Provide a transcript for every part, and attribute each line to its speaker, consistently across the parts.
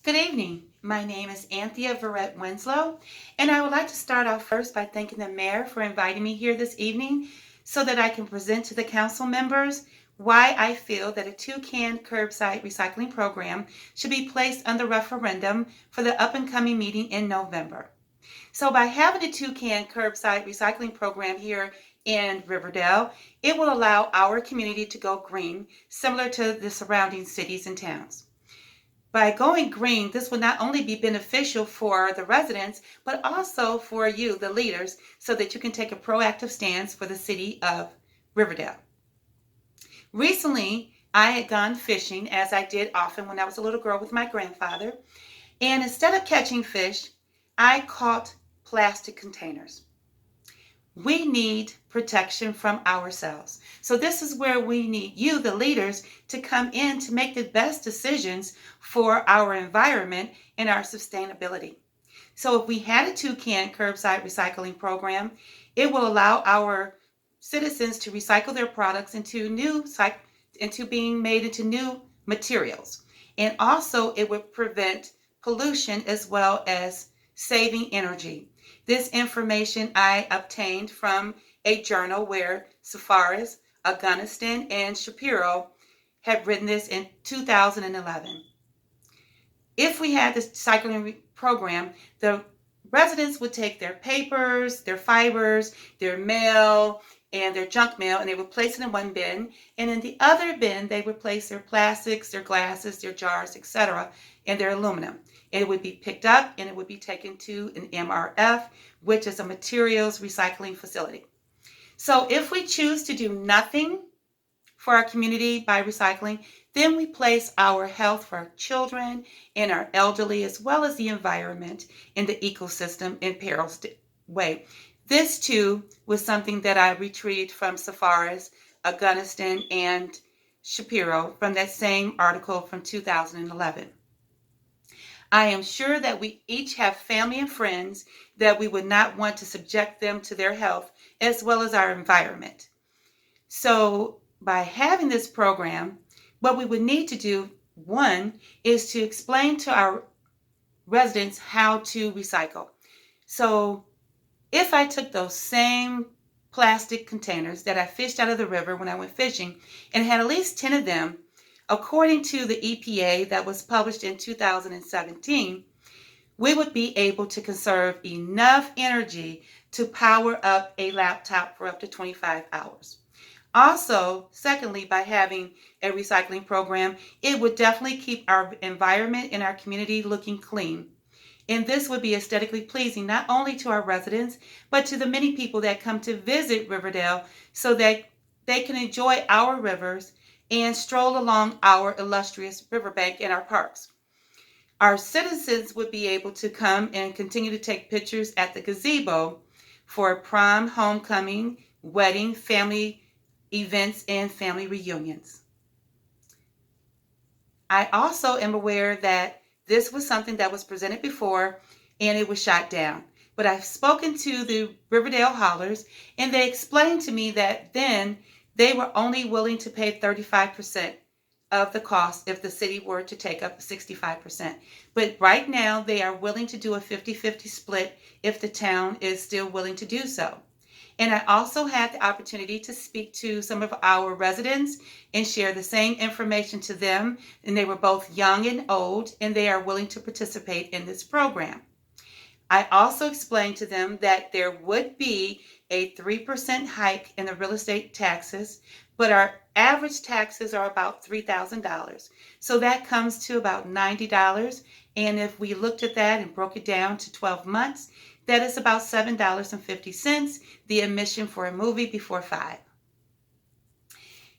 Speaker 1: Good evening. My name is Anthea Verrett Winslow, and I would like to start off first by thanking the mayor for inviting me here this evening so that I can present to the council members why I feel that a two-can curbside recycling program should be placed under referendum for the up-and-coming meeting in November. So by having a two-can curbside recycling program here in Riverdale, it will allow our community to go green, similar to the surrounding cities and towns. By going green, this will not only be beneficial for the residents, but also for you, the leaders, so that you can take a proactive stance for the city of Riverdale. Recently, I had gone fishing, as I did often when I was a little girl with my grandfather, and instead of catching fish, I caught plastic containers. We need protection from ourselves. So this is where we need you, the leaders, to come in to make the best decisions for our environment and our sustainability. So if we had a two-can curbside recycling program, it will allow our citizens to recycle their products into being made into new materials. And also it would prevent pollution as well as saving energy. This information I obtained from a journal where Safaris, Afghanistan, and Shapiro had written this in 2011. If we had this cycling program, the residents would take their papers, their fibers, their mail, and their junk mail, and they would place it in one bin. And in the other bin, they would place their plastics, their glasses, their jars, etc., and their aluminum. It would be picked up and it would be taken to an MRF, which is a materials recycling facility. So if we choose to do nothing for our community by recycling, then we place our health for our children and our elderly, as well as the environment and the ecosystem in peril's way. This too was something that I retrieved from Safaris, Afghanistan, and Shapiro from that same article from 2011. I am sure that we each have family and friends that we would not want to subject them to their health as well as our environment. So by having this program, what we would need to do, one, is to explain to our residents how to recycle. So if I took those same plastic containers that I fished out of the river when I went fishing and had at least 10 of them, according to the EPA that was published in 2017, we would be able to conserve enough energy to power up a laptop for up to 25 hours. Also, secondly, by having a recycling program, it would definitely keep our environment and our community looking clean. And this would be aesthetically pleasing not only to our residents, but to the many people that come to visit Riverdale so that they can enjoy our rivers and stroll along our illustrious riverbank in our parks. Our citizens would be able to come and continue to take pictures at the gazebo for prom, homecoming, wedding, family events, and family reunions. I also am aware that this was something that was presented before and it was shot down. But I've spoken to the Riverdale Haulers and they explained to me that then they were only willing to pay 35% of the cost if the city were to take up 65%. But right now they are willing to do a 50-50 split if the town is still willing to do so. And I also had the opportunity to speak to some of our residents and share the same information to them. And they were both young and old, and they are willing to participate in this program. I also explained to them that there would be a 3% hike in the real estate taxes, but our average taxes are about $3,000. So that comes to about $90. And if we looked at that and broke it down to 12 months, that is about $7.50, the admission for a movie before 5.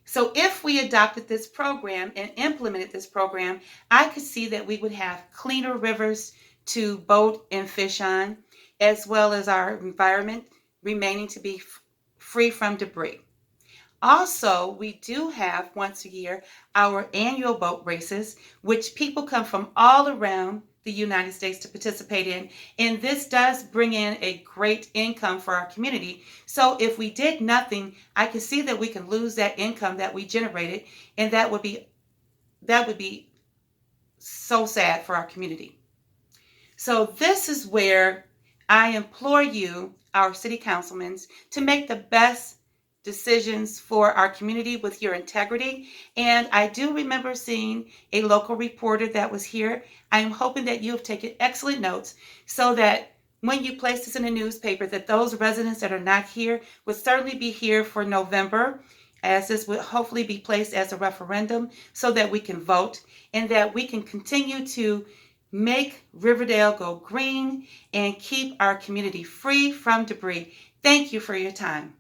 Speaker 1: So if we adopted this program and implemented this program, I could see that we would have cleaner rivers to boat and fish on, as well as our environment remaining to be free from debris. Also, we do have once a year our annual boat races, which people come from all around the United States to participate in. And this does bring in a great income for our community. So if we did nothing, I can see that we can lose that income that we generated, and that would be so sad for our community. So this is where I implore you, our city councilmen, to make the best decisions for our community with your integrity. And I do remember seeing a local reporter that was here. I am hoping that you have taken excellent notes so that when you place this in a newspaper, that those residents that are not here would certainly be here for November, as this would hopefully be placed as a referendum so that we can vote and that we can continue to make Riverdale go green and keep our community free from debris. Thank you for your time.